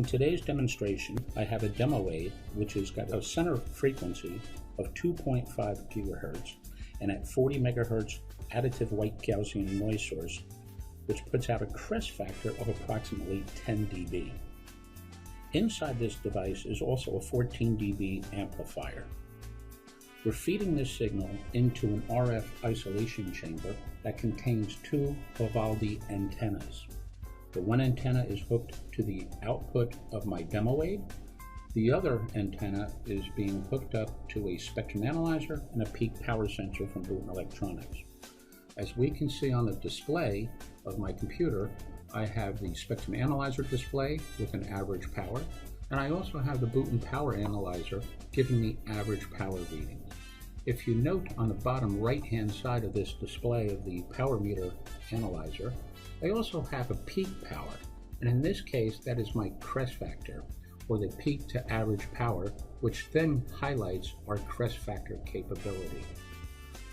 In today's demonstration, I have a demo aid which has got a center frequency of 2.5 gigahertz and at 40 megahertz additive white Gaussian noise source, which puts out a crest factor of approximately 10 dB. Inside this device is also a 14 dB amplifier. We're feeding this signal into an RF isolation chamber that contains two Vivaldi antennas. The one antenna is hooked to the output of my demo aid. The other antenna is being hooked up to a spectrum analyzer and a peak power sensor from Boonton Electronics. As we can see on the display of my computer, I have the spectrum analyzer display with an average power, and I also have the Boonton power analyzer giving me average power readings. If you note on the bottom right-hand side of this display of the power meter analyzer, I also have a peak power, and in this case that is my crest factor, or the peak to average power, which then highlights our crest factor capability.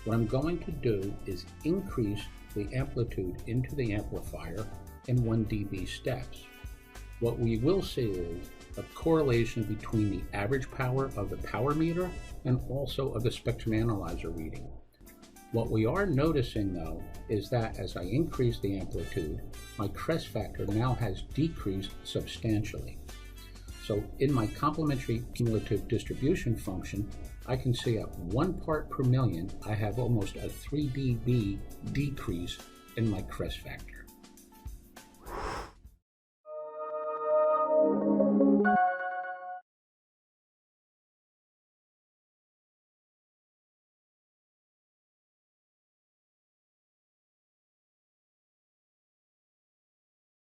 What I'm going to do is increase the amplitude into the amplifier in 1 dB steps. What we will see is a correlation between the average power of the power meter and also of the spectrum analyzer reading. What we are noticing though is that as I increase the amplitude, my crest factor now has decreased substantially. So in my complementary cumulative distribution function, I can see at 1 part per million, I have almost a 3 dB decrease in my crest factor.